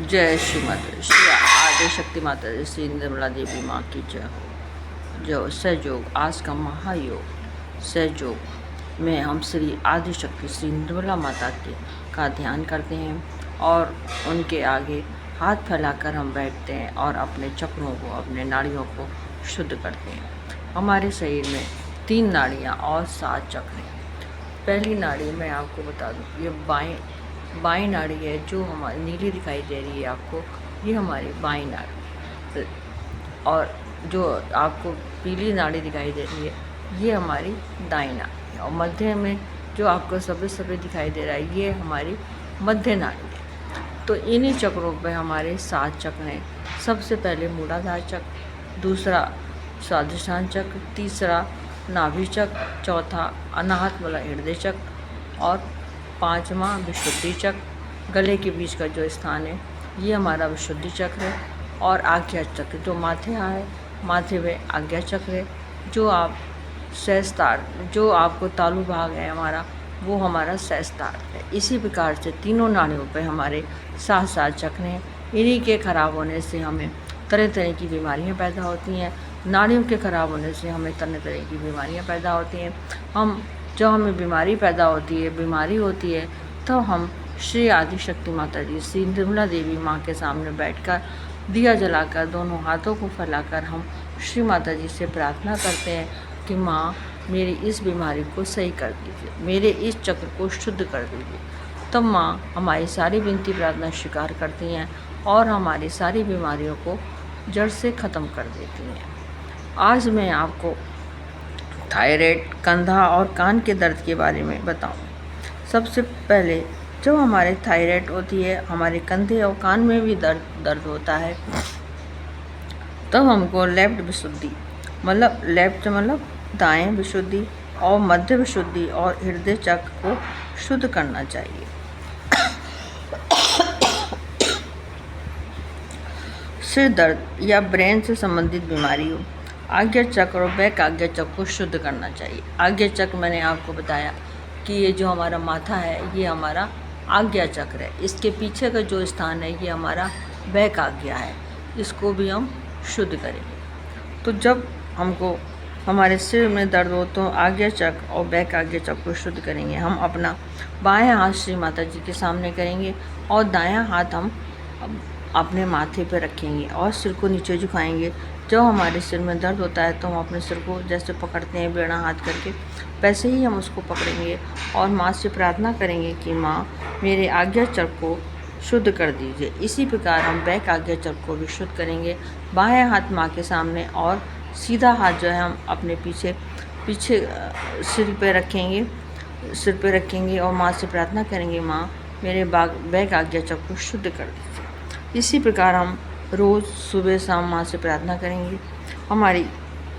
जय श्री माता श्री आदि शक्ति माता श्री निर्मला देवी माँ की जय हो। जो सहयोग आज का महायोग सहयोग में हम श्री आदि शक्ति श्री निर्मला माता के का ध्यान करते हैं और उनके आगे हाथ फैलाकर हम बैठते हैं और अपने चक्रों को अपने नाड़ियों को शुद्ध करते हैं। हमारे शरीर में 3 नाड़ियाँ और 7 चक्र हैं। पहली नाड़ी मैं आपको बता दूँ, ये बाईं नाड़ी है जो हमारी नीली दिखाई दे रही है आपको, ये हमारी बाईं नाड़ी। और जो आपको पीली नाड़ी दिखाई दे रही है ये हमारी दाईं नाड़ी है। और मध्य में जो आपको सफ़ेद सफ़ेद दिखाई दे रहा है ये हमारी मध्य नाड़ी है। तो इन्हीं चक्रों पे हमारे 7 चक्र हैं। सबसे पहले मूलाधार चक्र, दूसरा स्वादिष्ठान चक्र, तीसरा नाभि चक्र, चौथा अनाहत वाला हृदय चक्र और 5वां विशुद्धि चक्र। गले के बीच का जो स्थान है ये हमारा विशुद्धि चक्र है। और आज्ञा चक्र जो माथे है, माथे में आज्ञा चक्र है। जो आप सहस्त्रार जो आपको तालु भाग है हमारा, वो हमारा सहस्त्रार है। इसी प्रकार से तीनों नाड़ियों पे हमारे 7 चक्र हैं। इन्हीं के खराब होने से हमें तरह तरह की बीमारियां पैदा होती हैं। नाड़ियों के खराब होने से हमें तरह तरह की बीमारियां पैदा होती हैं। जब हमें बीमारी होती है तो हम श्री आदि शक्ति माता जी श्री निर्मला देवी माँ के सामने बैठकर दिया जलाकर दोनों हाथों को फैलाकर हम श्री माता जी से प्रार्थना करते हैं कि माँ मेरी इस बीमारी को सही कर दीजिए, मेरे इस चक्र को शुद्ध कर दीजिए। तब माँ हमारी सारी विनती प्रार्थना स्वीकार करती हैं और हमारी सारी बीमारियों को जड़ से ख़त्म कर देती हैं। आज मैं आपको थायराइड, कंधा और कान के दर्द के बारे में बताऊँ। सबसे पहले जब हमारे थायराइड होती है, हमारे कंधे और कान में भी दर्द होता है, तब हमको लेफ्ट विशुद्धि मतलब दाएं विशुद्धि और मध्य विशुद्धि और हृदय चक्र को शुद्ध करना चाहिए। सिर दर्द या ब्रेन से संबंधित बीमारी हो, आज्ञा चक्र और बैक आज्ञा चक्र को शुद्ध करना चाहिए। आज्ञा चक्र मैंने आपको बताया कि ये जो हमारा माथा है ये हमारा आज्ञा चक्र है। इसके पीछे का जो स्थान है ये हमारा बैक आज्ञा है, इसको भी हम शुद्ध करेंगे। तो जब हमको हमारे सिर में दर्द हो तो आज्ञा चक्र और बैक आज्ञा चक्र को शुद्ध करेंगे। हम अपना बायां हाथ श्री माता जी के सामने करेंगे और दायां हाथ हम अपने माथे पर रखेंगे और सिर को नीचे झुकाएंगे। जब हमारे सिर में दर्द होता है तो हम अपने सिर को जैसे पकड़ते हैं बेड़ा हाथ करके, वैसे ही हम उसको पकड़ेंगे और माँ से प्रार्थना करेंगे कि माँ मेरे आज्ञा चक्र को शुद्ध कर दीजिए। इसी प्रकार हम बैक आज्ञा चक्र को भी शुद्ध करेंगे। बाएं हाथ माँ के सामने और सीधा हाथ जो है हम अपने पीछे सिर पे रखेंगे और माँ से प्रार्थना करेंगे माँ मेरे बैक आज्ञा चक्र को शुद्ध कर दीजिए। इसी प्रकार हम रोज़ सुबह शाम माँ से प्रार्थना करेंगे, हमारी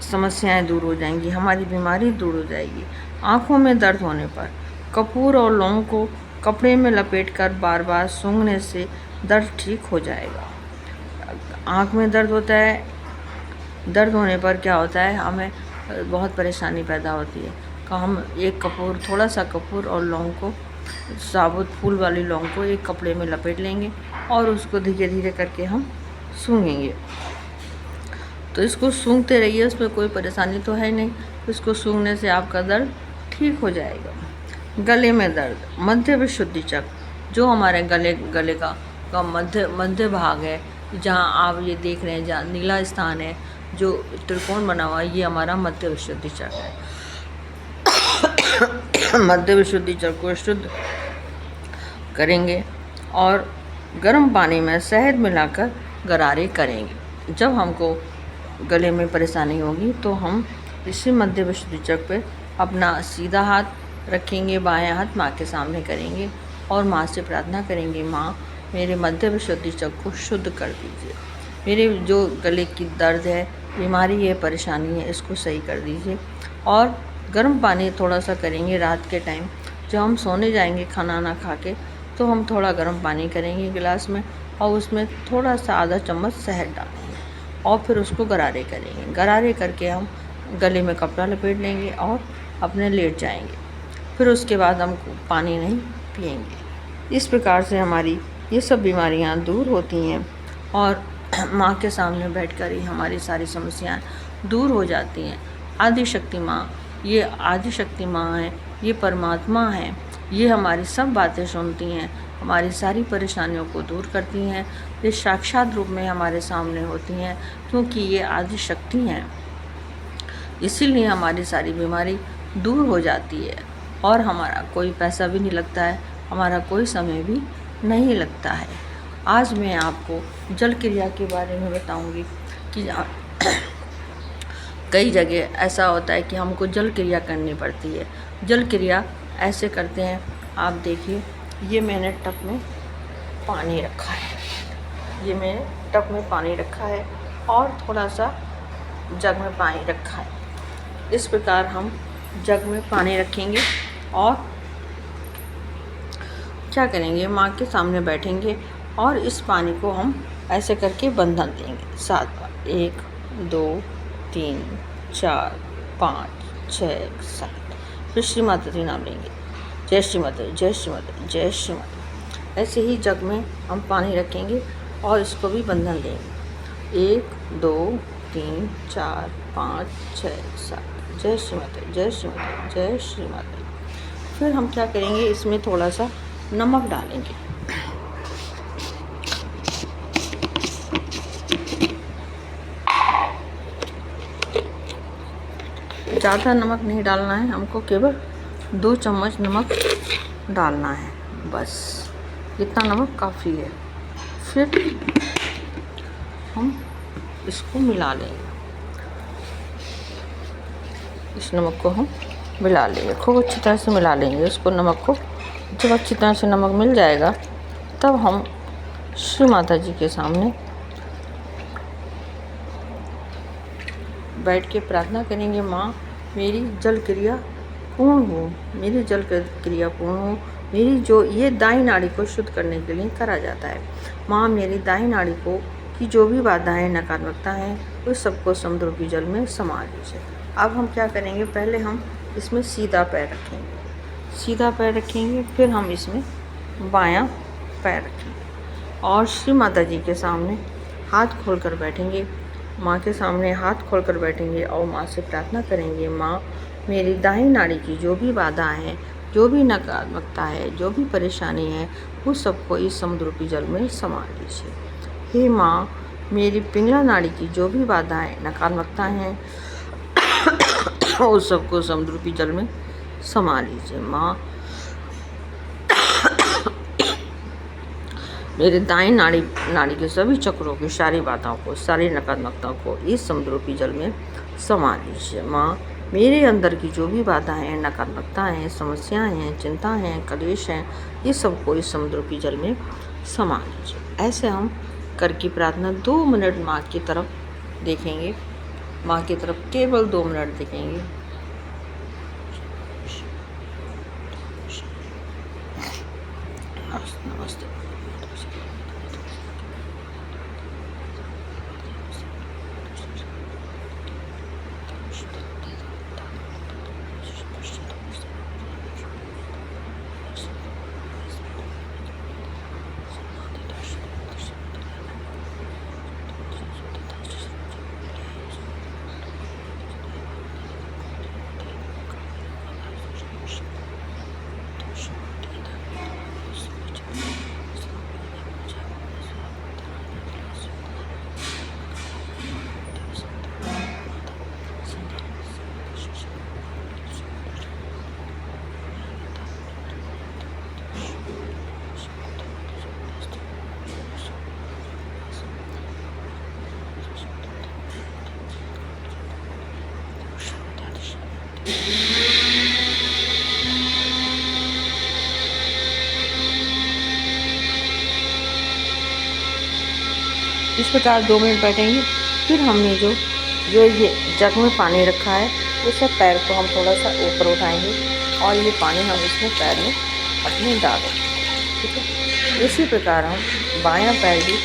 समस्याएं दूर हो जाएंगी, हमारी बीमारी दूर हो जाएगी। आँखों में दर्द होने पर कपूर और लौंग को कपड़े में लपेटकर बार बार सूंघने से दर्द ठीक हो जाएगा। आँख में दर्द होता है, दर्द होने पर क्या होता है, हमें बहुत परेशानी पैदा होती है। हम थोड़ा सा कपूर और लौंग को, साबुत फूल वाली लौंग को एक कपड़े में लपेट लेंगे और उसको धीरे धीरे करके हम सूंघेंगे। तो इसको सूंघते रहिए, उसमें कोई परेशानी तो है नहीं। इसको सूंघने से आपका दर्द ठीक हो जाएगा। गले में दर्द, मध्य विशुद्धि चक्र जो हमारे गले का मध्य भाग है, जहाँ आप ये देख रहे हैं, जहाँ नीला स्थान है जो त्रिकोण बना हुआ है, ये हमारा मध्य विशुद्धि चक्र है। मध्य विशुद्धि चक्र को शुद्ध करेंगे और गर्म पानी में शहद मिलाकर गरारे करेंगे। जब हमको गले में परेशानी होगी तो हम इसी मध्य विशुद्धि चक्र पे अपना सीधा हाथ रखेंगे, बायां हाथ माँ के सामने करेंगे और माँ से प्रार्थना करेंगे माँ मेरे मध्य विशुद्धि चक्र को शुद्ध कर दीजिए। मेरे जो गले की दर्द है, बीमारी है, परेशानी है, इसको सही कर दीजिए। और गर्म पानी थोड़ा सा करेंगे रात के टाइम, जब हम सोने जाएंगे खाना ना खा के, तो हम थोड़ा गर्म पानी करेंगे गिलास में और उसमें थोड़ा सा आधा चम्मच शहद डालेंगे और फिर उसको गरारे करेंगे। गरारे करके हम गले में कपड़ा लपेट लेंगे और अपने लेट जाएंगे। फिर उसके बाद हम पानी नहीं पिएंगे। इस प्रकार से हमारी ये सब बीमारियां दूर होती हैं और माँ के सामने बैठकर ही हमारी सारी समस्याएं दूर हो जाती हैं। आदिशक्ति माँ, ये आदिशक्ति माँ है, ये परमात्मा है, ये हमारी सब बातें सुनती हैं, हमारी सारी परेशानियों को दूर करती हैं। ये साक्षात रूप में हमारे सामने होती हैं क्योंकि ये आदिशक्ति हैं, इसीलिए हमारी सारी बीमारी दूर हो जाती है और हमारा कोई पैसा भी नहीं लगता है, हमारा कोई समय भी नहीं लगता है। आज मैं आपको जल क्रिया के बारे में बताऊंगी कि कई जगह ऐसा होता है कि हमको जल क्रिया करनी पड़ती है। जल क्रिया ऐसे करते हैं, आप देखिए, ये मैंने टब में पानी रखा है, ये मैंने टब में पानी रखा है और थोड़ा सा जग में पानी रखा है। इस प्रकार हम जग में पानी रखेंगे और क्या करेंगे, माँ के सामने बैठेंगे और इस पानी को हम ऐसे करके बंधन देंगे 7 बार, 1 2 3 4 5 6 7। फिर श्री माता जी नाम लेंगे, जय श्री माता, जय श्री माता, जय श्री माता। ऐसे ही जग में हम पानी रखेंगे और इसको भी बंधन देंगे 1 2 3 4 5 6 7। जय श्री माता, जय श्री माता, जय श्री माता। फिर हम क्या करेंगे, इसमें थोड़ा सा नमक डालेंगे। ज़्यादा नमक नहीं डालना है, हमको केवल 2 चम्मच नमक डालना है, बस इतना नमक काफ़ी है। फिर हम इसको मिला लेंगे, इस नमक को हम मिला लेंगे, खूब अच्छी तरह से मिला लेंगे इसको, नमक को। जब अच्छी तरह से नमक मिल जाएगा तब हम श्री माता जी के सामने बैठ के प्रार्थना करेंगे, माँ मेरी जल क्रिया पूर्ण हो, मेरी जल क्रिया पूर्ण हो। मेरी जो ये दाई नाड़ी को शुद्ध करने के लिए करा जाता है, माँ मेरी दाई नाड़ी को की जो भी बाधाएं नकारात्मकता हैं उस सबको समुद्र की जल में समा लीजिए। अब हम क्या करेंगे, पहले हम इसमें सीधा पैर रखेंगे, सीधा पैर रखेंगे, फिर हम इसमें बायां पैर रखेंगे और श्री माता जी के सामने हाथ खोलकर बैठेंगे, माँ के सामने हाथ खोलकर बैठेंगे और माँ से प्रार्थना करेंगे, माँ मेरी दाहिनी नाड़ी की जो भी बाधा है, जो भी नकारात्मकता है, जो भी परेशानी है, उस सबको इस समुद्र जल में समा लीजिए। हे माँ मेरी पिंगला नाड़ी की जो भी बाधाएं नकारात्मकता हैं उस सबको समुद्र जल में समा लीजिए। माँ मेरे दाएं नाड़ी के सभी चक्रों की सारी बाधाओं को, सारी नकारात्मकताओं को इस समुद्र जल में समा लीजिए। माँ मेरे अंदर की जो भी बाधाएं हैं, नकारात्मकता हैं, समस्याएं हैं, चिंता हैं, कलेश हैं, ये सबको इस समुद्र जल में समा लीजिए। ऐसे हम करके प्रार्थना 2 मिनट माँ की तरफ देखेंगे, माँ की तरफ केवल 2 मिनट देखेंगे। नमस्ते। इस प्रकार 2 मिनट बैठेंगे। फिर हमने जो ये जग में पानी रखा है, उस सब पैर को हम थोड़ा सा ऊपर उठाएंगे और ये पानी हम इसमें पैर में अपने डालेंगे, ठीक है। इसी प्रकार हम बायां पैर भी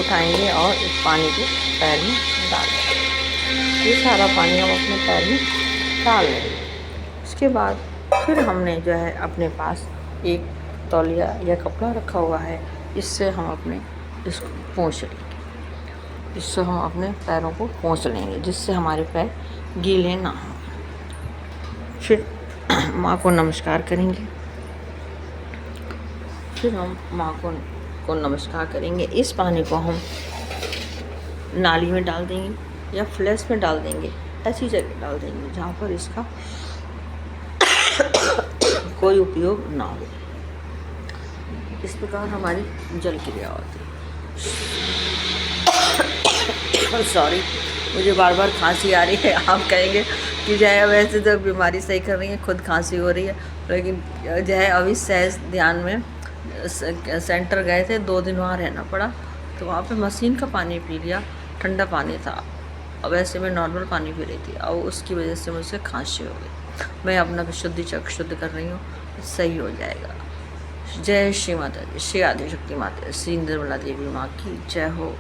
उठाएंगे और इस पानी को पैर में डालेंगे। ये सारा पानी हम अपने पैर में डाल लेंगे। इसके बाद फिर हमने जो है अपने पास एक तौलिया या कपड़ा रखा हुआ है, इससे हम अपने इसको पोंछ लेंगे, इससे हम अपने पैरों को पोंछ लेंगे, जिससे हमारे पैर गीले ना हों। फिर माँ को नमस्कार करेंगे, फिर हम माँ को नमस्कार करेंगे। इस पानी को हम नाली में डाल देंगे या फ्लैश में डाल देंगे, ऐसी जगह डाल देंगे जहाँ पर इसका कोई उपयोग ना हो। इस प्रकार हमारी जल क्रिया होती है। सॉरी, मुझे बार बार खांसी आ रही है। आप कहेंगे कि जय वैसे तो बीमारी सही कर रही है, खुद खांसी हो रही है, लेकिन जय अभी सहज ध्यान में सेंटर गए थे, 2 दिन वहाँ रहना पड़ा, तो वहाँ पे मशीन का पानी पी लिया, ठंडा पानी था। अब वैसे मैं नॉर्मल पानी पी रही थी, और उसकी वजह से मुझसे खांसी हो गई। मैं अपना विशुद्धि चक्र शुद्ध कर रही हूँ, सही हो जाएगा। जय श्री माता दी, श्री आदिशक्ति माता, श्री निर्मला देवी माँ की जय हो।